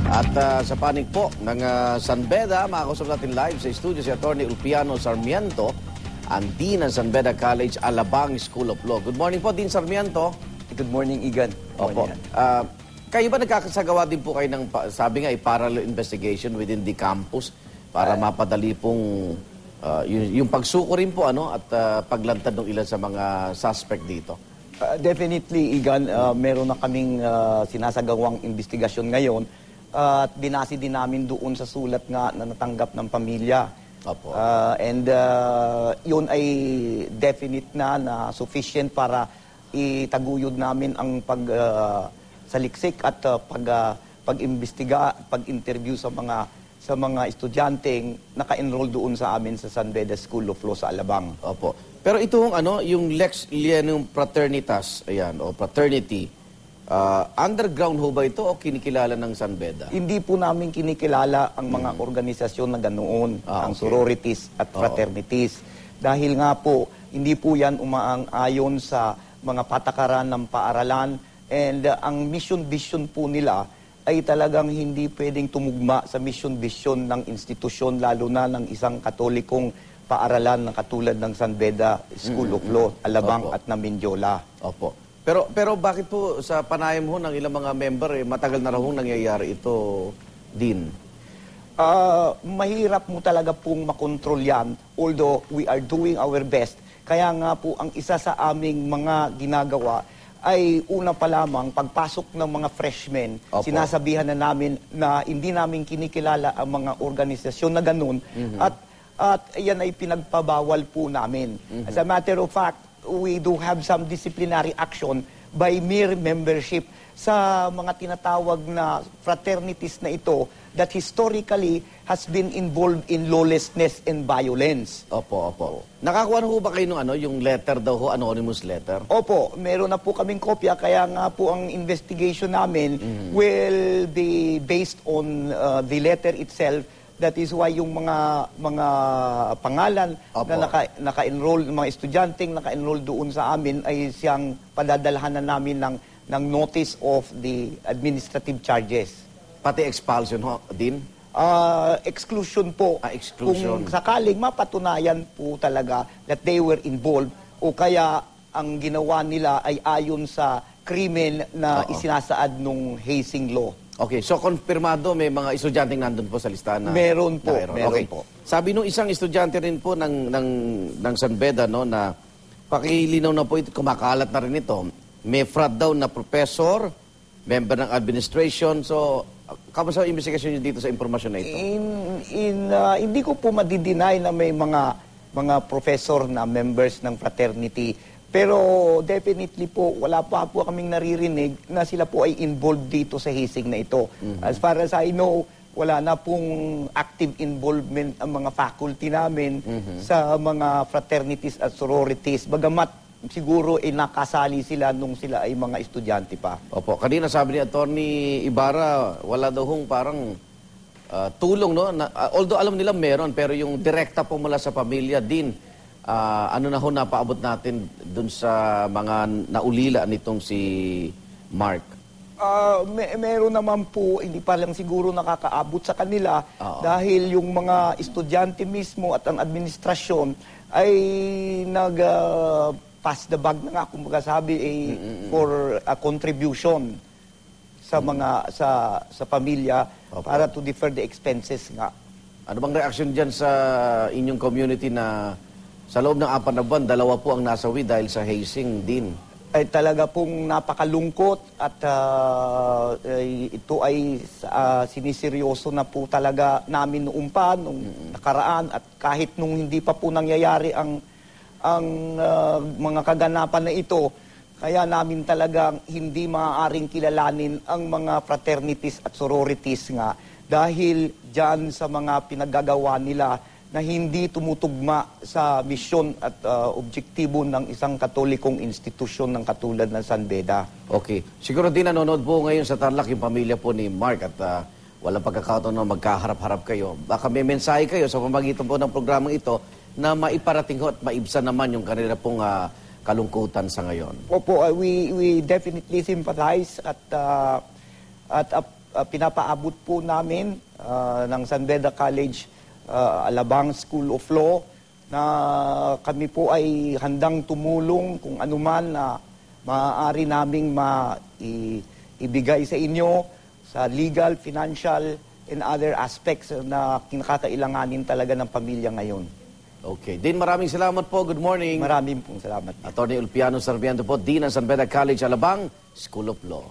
At sa panig po ng San Beda, makakausap natin live sa studio si Atty. Ulpiano Sarmiento, ang Dean ng San Beda College, Alabang School of Law. Good morning po, Dean Sarmiento. Good morning, Igan. Opo. Kayo ba nagkakasagawa din po kayo ng, sabi nga, parallel investigation within the campus para mapadali pong yung pagsuko rin po at paglantad ng ilan sa mga suspect dito? Definitely, Igan, meron na kaming sinasagawang investigasyon ngayon at binasi din namin doon sa sulat nga na natanggap ng pamilya. Opo. Yun ay definite na sufficient para itaguyod namin ang saliksik at pag-imbestiga, pag-interview sa mga estudyanteng naka-enroll doon sa amin sa San Beda School of Law sa Alabang. Opo. Pero itong yung Lex Lianum Fraternitas, ayan, o fraternity, underground ho ba ito o kinikilala ng San Beda? Hindi po namin kinikilala ang mga organisasyon na ganoon, ang sororities at fraternities. Dahil nga po, hindi po yan umaang-ayon sa mga patakaran ng paaralan. And ang mission vision po nila ay talagang hindi pwedeng tumugma sa mission vision ng institusyon, lalo na ng isang katolikong paaralan na katulad ng San Beda School of Law, Alabang at Namindyola. Opo. Pero bakit po sa panayam ho ng ilang mga member, matagal na raw nangyayari ito, Dean? Mahirap mo talaga pong makontrol yan, although we are doing our best. Kaya nga po, ang isa sa aming mga ginagawa ay una pa lamang, pagpasok ng mga freshmen, sinasabihan na namin na hindi namin kinikilala ang mga organisasyon na ganun at yan ay pinagpabawal po namin. As a matter of fact, we do have some disciplinary action by mere membership sa mga tinatawag na fraternities na ito that historically has been involved in lawlessness and violence. Opo. Nakakuha na ho ba kayo ng yung letter daw ho, anonymous letter? Opo, meron na po kaming kopya, kaya nga po ang investigation namin will be based on the letter itself. That is why yung mga pangalan na naka-enroll, mga estudyanteng naka-enroll doon sa amin ay siyang padadalhanan namin ng notice of the administrative charges. Pati expulsion ho, Dean? Exclusion po. Exclusion. Kung sakaling mapatunayan po talaga that they were involved o kaya ang ginawa nila ay ayon sa krimen na isinasaad nung hazing law. Okay, so konfirmado may mga estudyanteng nandun po sa listahan na... Meron po, meron po. Sabi nung isang estudyante rin po ng San Beda, na pakilinaw na po ito, kumakalat na rin ito. May fraud daw na professor, member ng administration. So, kamusta ang investigasyon niyo dito sa impormasyon na ito? Hindi ko po madideny na may mga professor na members ng fraternity. Pero definitely po, wala pa po kaming naririnig na sila po ay involved dito sa hazing na ito. As far as I know, wala na pong active involvement ang mga faculty namin sa mga fraternities at sororities. Bagamat siguro ay nakasali sila nung sila ay mga estudyante pa. Opo, kanina sabi ni Atty. Ibarra, wala daw hong parang tulong, no? Although alam nila meron, pero yung direkta po mula sa pamilya din, ano na ho napaabot natin dun sa mga naulila nitong si Mark? Meron naman po, hindi pa lang siguro nakakaabot sa kanila dahil yung mga estudyante mismo at ang administrasyon ay nag-pass the bag na nga, kumbaga sabi, for a contribution sa mga sa pamilya para to defer the expenses nga. Ano bang reaction dyan sa inyong community na sa loob ng 4 na buwan, 2 po ang nasawi dahil sa hazing, Dean? Ay talaga pong napakalungkot at ito ay siniseryoso na po talaga namin noong pa, nung nakaraan, at kahit nung hindi pa po nangyayari ang mga kaganapan na ito, kaya namin talagang hindi maaaring kilalanin ang mga fraternities at sororities nga dahil dyan sa mga pinaggagawa nila na hindi tumutugma sa misyon at objektibo ng isang katolikong institusyon ng katulad ng San Beda. Okay. Siguro din nanonood po ngayon sa Tarlac yung pamilya po ni Mark at walang pagkakataon na magkaharap-harap kayo. Baka may mensahe kayo sa pamagitan po ng programang ito na maiparating at maibsan naman yung kanila pong kalungkutan sa ngayon. Opo, we definitely sympathize at pinapaabot po namin ng San Beda College Alabang School of Law na kami po ay handang tumulong kung anuman na maaari naming ibigay sa inyo sa legal, financial, and other aspects na kinakailanganin talaga ng pamilya ngayon. Okay. Dean, maraming salamat po. Good morning. Maraming pong salamat. Attorney Ulpiano Sarmiento po, Dean ng San Beda College, Alabang, School of Law.